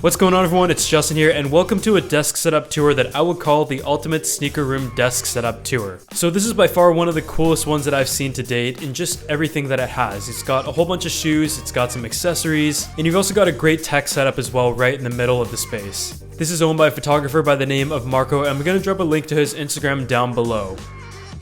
What's going on, everyone? It's Justin here, and welcome to a desk setup tour that I would call the ultimate sneaker room desk setup tour. So this is by far one of the coolest ones that I've seen to date in just everything that it has. It's got a whole bunch of shoes, it's got some accessories, and you've also got a great tech setup as well right in the middle of the space. This is owned by a photographer by the name of Marco, and I'm going to drop a link to his Instagram down below.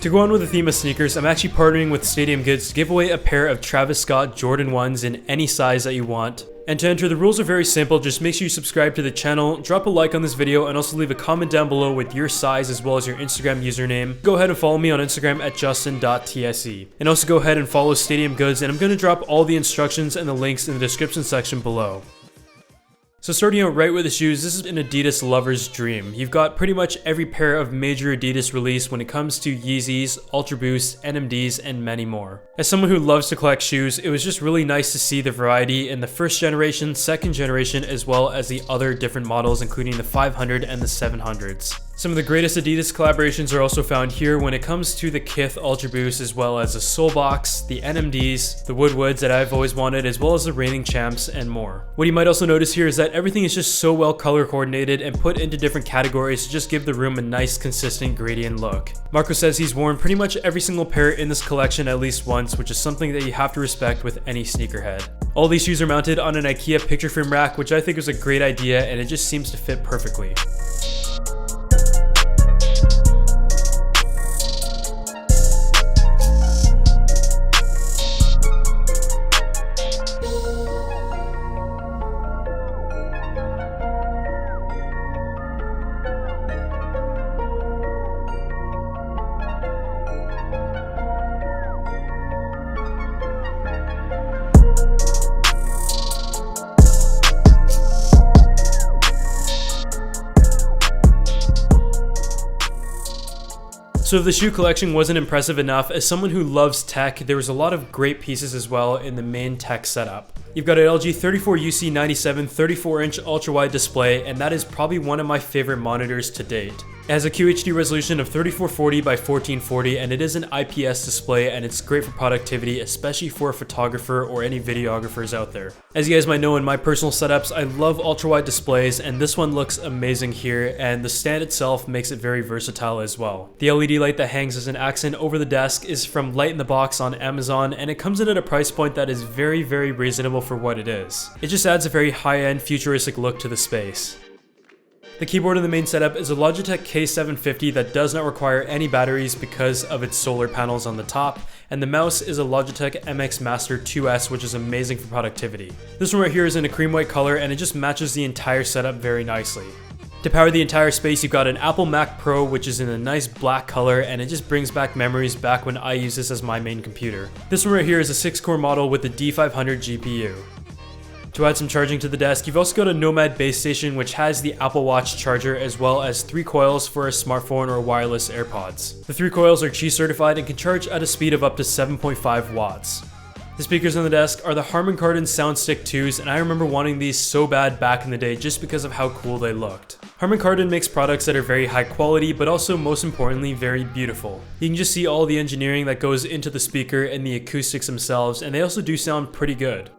To go on with the theme of sneakers, I'm actually partnering with Stadium Goods to give away a pair of Travis Scott Jordan 1s in any size that you want. And to enter, the rules are very simple. Just make sure you subscribe to the channel, drop a like on this video, and also leave a comment down below with your size as well as your Instagram username. Go ahead and follow me on Instagram at justin.tse. And also go ahead and follow Stadium Goods, and I'm going to drop all the instructions and the links in the description section below. So starting out right with the shoes, this is an Adidas lover's dream. You've got pretty much every pair of major Adidas release when it comes to Yeezys, Ultraboost, NMDs, and many more. As someone who loves to collect shoes, it was just really nice to see the variety in the first generation, second generation, as well as the other different models, including the 500 and the 700s. Some of the greatest Adidas collaborations are also found here when it comes to the Kith Ultraboost, as well as the Soulbox, the NMDs, the Woodwoods that I've always wanted, as well as the reigning champs and more. What you might also notice here is that everything is just so well color coordinated and put into different categories to just give the room a nice consistent gradient look. Marco says he's worn pretty much every single pair in this collection at least once, which is something that you have to respect with any sneakerhead. All these shoes are mounted on an IKEA picture frame rack, which I think is a great idea, and it just seems to fit perfectly. So if the shoe collection wasn't impressive enough, as someone who loves tech, there was a lot of great pieces as well in the main tech setup. You've got an LG 34UC97 34-inch ultra-wide display, and that is probably one of my favorite monitors to date. It has a QHD resolution of 3440 by 1440, and it is an IPS display, and it's great for productivity, especially for a photographer or any videographers out there. As you guys might know, in my personal setups, I love ultra-wide displays, and this one looks amazing here, and the stand itself makes it very versatile as well. The LED light that hangs as an accent over the desk is from Light in the Box on Amazon, and it comes in at a price point that is very, very reasonable for what it is. It just adds a very high-end futuristic look to the space. The keyboard in the main setup is a Logitech K750 that does not require any batteries because of its solar panels on the top, and the mouse is a Logitech MX Master 2S, which is amazing for productivity. This one right here is in a cream white color, and it just matches the entire setup very nicely. To power the entire space, you've got an Apple Mac Pro, which is in a nice black color, and it just brings back memories back when I used this as my main computer. This one right here is a 6-core model with the D500 GPU. To add some charging to the desk, you've also got a Nomad base station, which has the Apple Watch charger as well as 3 coils for a smartphone or wireless AirPods. The 3 coils are Qi certified and can charge at a speed of up to 7.5 watts. The speakers on the desk are the Harman Kardon Soundstick 2s, and I remember wanting these so bad back in the day just because of how cool they looked. Harman Kardon makes products that are very high quality, but also most importantly, very beautiful. You can just see all the engineering that goes into the speaker and the acoustics themselves, and they also do sound pretty good.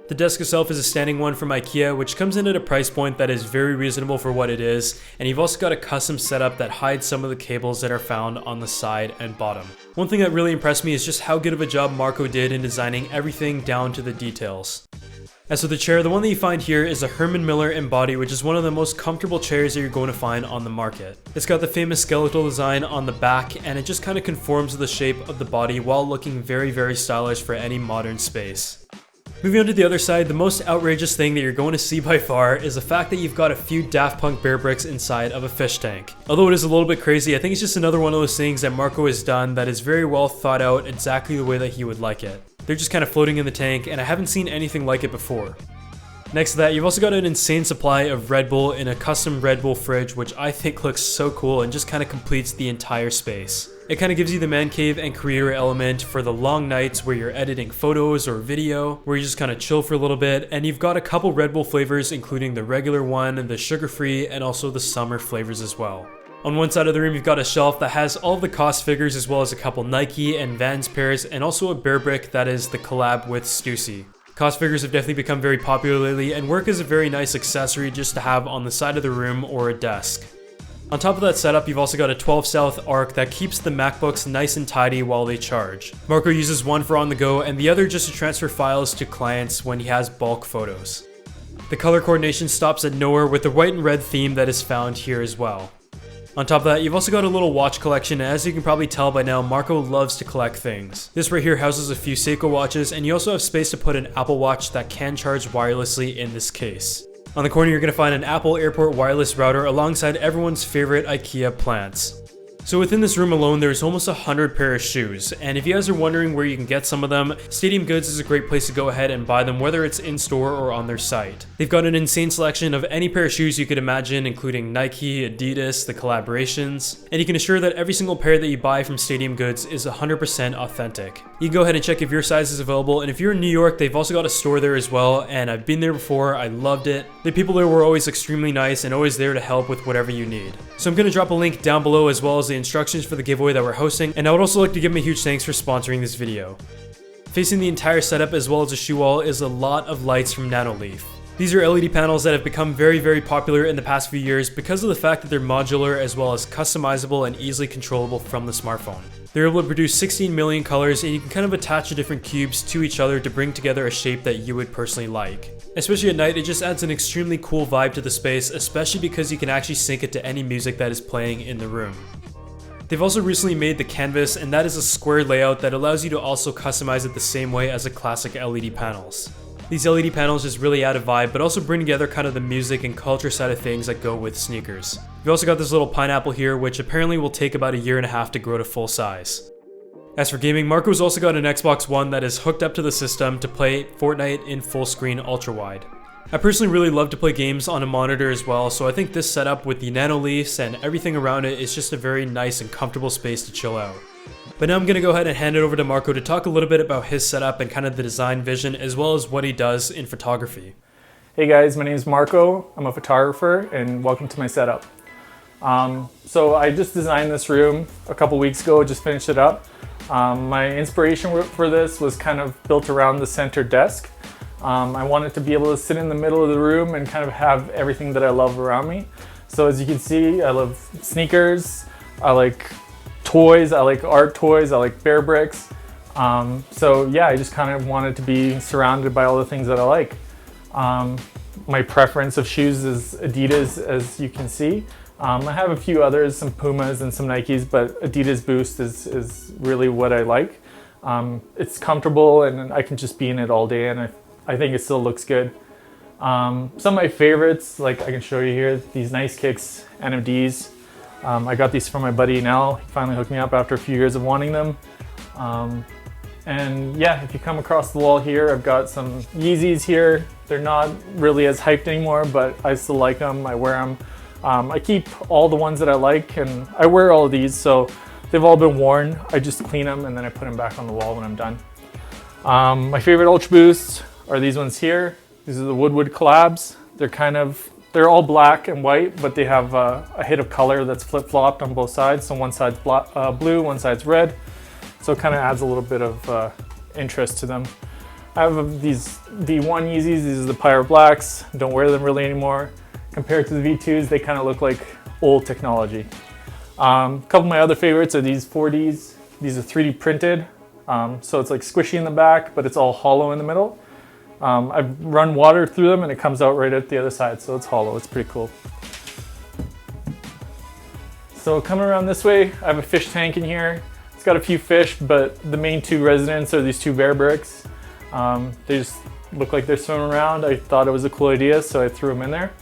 The desk itself is a standing one from IKEA, which comes in at a price point that is very reasonable for what it is, and you've also got a custom setup that hides some of the cables that are found on the side and bottom. One thing that really impressed me is just how good of a job Marco did in designing everything down to the details. As for the chair, the one that you find here is a Herman Miller Embody, which is one of the most comfortable chairs that you're going to find on the market. It's got the famous skeletal design on the back, and it just kind of conforms to the shape of the body while looking very, very stylish for any modern space. Moving on to the other side, the most outrageous thing that you're going to see by far is the fact that you've got a few Daft Punk bear bricks inside of a fish tank. Although it is a little bit crazy, I think it's just another one of those things that Marco has done that is very well thought out exactly the way that he would like it. They're just kind of floating in the tank, and I haven't seen anything like it before. Next to that, you've also got an insane supply of Red Bull in a custom Red Bull fridge, which I think looks so cool and just kind of completes the entire space. It kind of gives you the man cave and creator element for the long nights where you're editing photos or video, where you just kind of chill for a little bit. And you've got a couple Red Bull flavors, including the regular one, the sugar-free, and also the summer flavors as well. On one side of the room, you've got a shelf that has all of the COS figures, as well as a couple Nike and Vans pairs, and also a bear brick that is the collab with Stussy. COS figures have definitely become very popular lately and work as a very nice accessory just to have on the side of the room or a desk. On top of that setup, you've also got a 12 South arc that keeps the MacBooks nice and tidy while they charge. Marco uses one for on the go and the other just to transfer files to clients when he has bulk photos. The color coordination stops at nowhere with the white and red theme that is found here as well. On top of that, you've also got a little watch collection, and as you can probably tell by now, Marco loves to collect things. This right here houses a few Seiko watches, and you also have space to put an Apple Watch that can charge wirelessly in this case. On the corner, you're going to find an Apple Airport wireless router alongside everyone's favorite IKEA plants. So within this room alone, there's almost 100 pair of shoes, and if you guys are wondering where you can get some of them, Stadium Goods is a great place to go ahead and buy them, whether it's in store or on their site. They've got an insane selection of any pair of shoes you could imagine, including Nike, Adidas, the collaborations, and you can assure that every single pair that you buy from Stadium Goods is 100% authentic. You can go ahead and check if your size is available, and if you're in New York, they've also got a store there as well, and I've been there before, I loved it. The people there were always extremely nice and always there to help with whatever you need. So I'm going to drop a link down below as well as the instructions for the giveaway that we're hosting, and I would also like to give them a huge thanks for sponsoring this video. Facing the entire setup as well as the shoe wall is a lot of lights from Nanoleaf. These are LED panels that have become very popular in the past few years because of the fact that they're modular as well as customizable and easily controllable from the smartphone. They're able to produce 16 million colors, and you can kind of attach the different cubes to each other to bring together a shape that you would personally like. Especially at night, it just adds an extremely cool vibe to the space, especially because you can actually sync it to any music that is playing in the room. They've also recently made the canvas, and that is a square layout that allows you to also customize it the same way as the classic LED panels. These LED panels just really add a vibe, but also bring together kind of the music and culture side of things that go with sneakers. You've also got this little pineapple here, which apparently will take about a year and a half to grow to full size. As for gaming, Marco's also got an Xbox One that is hooked up to the system to play Fortnite in full screen ultra wide. I personally really love to play games on a monitor as well, so I think this setup with the Nanoleafs and everything around it is just a very nice and comfortable space to chill out. But now I'm going to go ahead and hand it over to Marco to talk a little bit about his setup and kind of the design vision as well as what he does in photography. Hey guys, my name is Marco. I'm a photographer and welcome to my setup. So I just designed this room a couple weeks ago, just finished it up. My inspiration for this was kind of built around the center desk. I wanted to be able to sit in the middle of the room and kind of have everything that I love around me. So as you can see, I love sneakers, I like toys, I like art toys, I like bear bricks. So yeah, I just kind of wanted to be surrounded by all the things that I like. My preference of shoes is Adidas, as you can see. I have a few others, some Pumas and some Nikes, but Adidas Boost is really what I like. It's comfortable and I can just be in it all day, and I think it still looks good. Some of my favorites, like I can show you here, these Nice Kicks NMDs. I got these from my buddy Nell. He finally hooked me up after a few years of wanting them. And yeah, if you come across the wall here, I've got some Yeezys here. They're not really as hyped anymore, but I still like them. I wear them. I keep all the ones that I like, and I wear all of these, so they've all been worn. I just clean them and then I put them back on the wall when I'm done. My favorite Ultraboosts are these ones here. These are the Woodwood collabs. They're all black and white, but they have a hit of color that's flip-flopped on both sides. So one side's blue, one side's red. So it kind of adds a little bit of interest to them. I have these V1 Yeezys. These are the Pyro Blacks. Don't wear them really anymore. Compared to the V2s, they kind of look like old technology. A couple of my other favorites are these 4Ds. These are 3D printed. So it's like squishy in the back, but it's all hollow in the middle. I've run water through them and it comes out right at the other side, so it's hollow. It's pretty cool. So coming around this way, I have a fish tank in here. It's got a few fish, but the main two residents are these two bear bricks. They just look like they're swimming around. I thought it was a cool idea, so I threw them in there.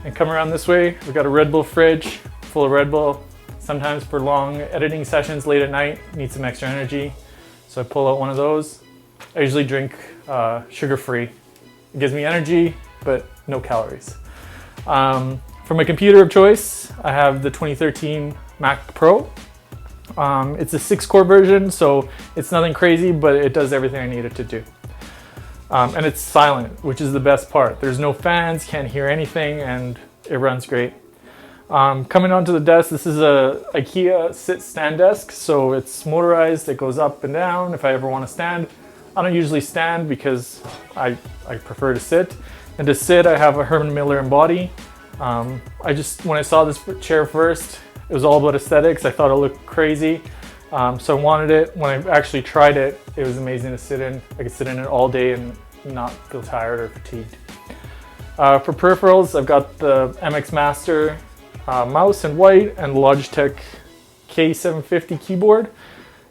And come around this way, we've got a Red Bull fridge full of Red Bull. Sometimes for long editing sessions late at night, need some extra energy. So I pull out one of those. I usually drink sugar-free. It gives me energy, but no calories. For my computer of choice, I have the 2013 Mac Pro. It's a 6-core version, so it's nothing crazy, but it does everything I need it to do. And it's silent, which is the best part. There's no fans, can't hear anything, and it runs great. Coming onto the desk, this is a IKEA sit stand desk, so it's motorized, it goes up and down if I ever want to stand. I don't usually stand because I prefer to sit. And to sit, I have a Herman Miller Embody. When I saw this chair first, it was all about aesthetics. I thought it looked crazy, so I wanted it. When I actually tried it, it was amazing to sit in. I could sit in it all day and not feel tired or fatigued. For peripherals, I've got the MX Master mouse in white and the Logitech K750 keyboard.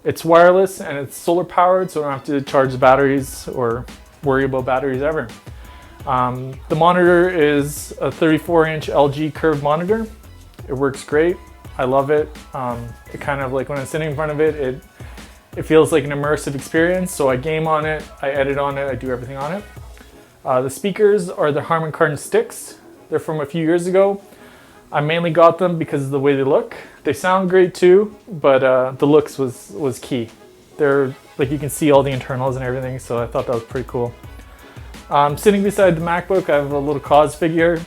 It's wireless and it's solar powered, so I don't have to charge the batteries or worry about batteries ever. The monitor is a 34-inch LG curved monitor. It works great. I love it. It kind of like when I'm sitting in front of it, it feels like an immersive experience. So I game on it, I edit on it, I do everything on it. The speakers are the Harman Kardon sticks. They're from a few years ago. I mainly got them because of the way they look. They sound great too, but the looks was key. They're like, you can see all the internals and everything, so I thought that was pretty cool. Sitting beside the MacBook, I have a little Cause figure.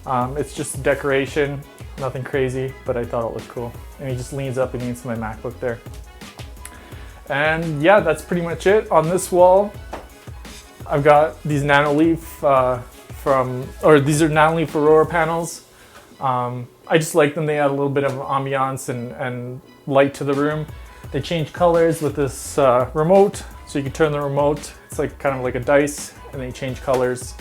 It's just decoration, nothing crazy, but I thought it looked cool. And he just leans up against my MacBook there. And yeah, that's pretty much it. On this wall, I've got these Nanoleaf these are Nanoleaf Aurora panels. I just like them. They add a little bit of ambiance and light to the room. They change colors with this remote, so you can turn the remote. It's like kind of like a dice, and they change colors.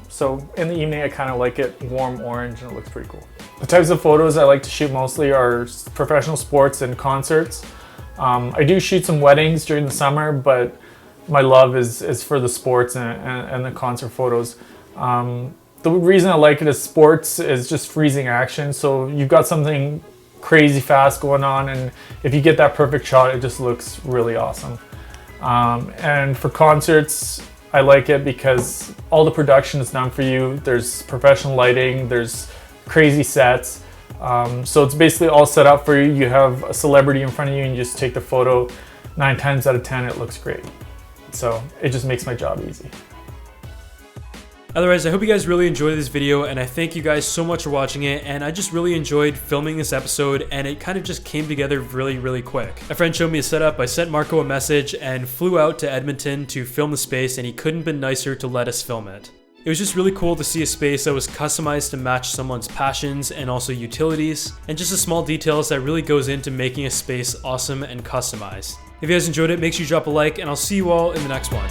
So in the evening, I kind of like it warm orange, and it looks pretty cool. The types of photos I like to shoot mostly are professional sports and concerts. I do shoot some weddings during the summer, but my love is for the sports and the concert photos. The reason I like it as sports is just freezing action. So you've got something crazy fast going on, and if you get that perfect shot, it just looks really awesome. And for concerts, I like it because all the production is done for you. There's professional lighting, there's crazy sets. So it's basically all set up for you. You have a celebrity in front of you and you just take the photo. 9 times out of 10, it looks great. So it just makes my job easy. Otherwise, I hope you guys really enjoyed this video, and I thank you guys so much for watching it, and I just really enjoyed filming this episode, and it kind of just came together really quick. A friend showed me a setup, I sent Marco a message, and flew out to Edmonton to film the space, and he couldn't have been nicer to let us film it. It was just really cool to see a space that was customized to match someone's passions and also utilities, and just the small details that really goes into making a space awesome and customized. If you guys enjoyed it, make sure you drop a like, and I'll see you all in the next one.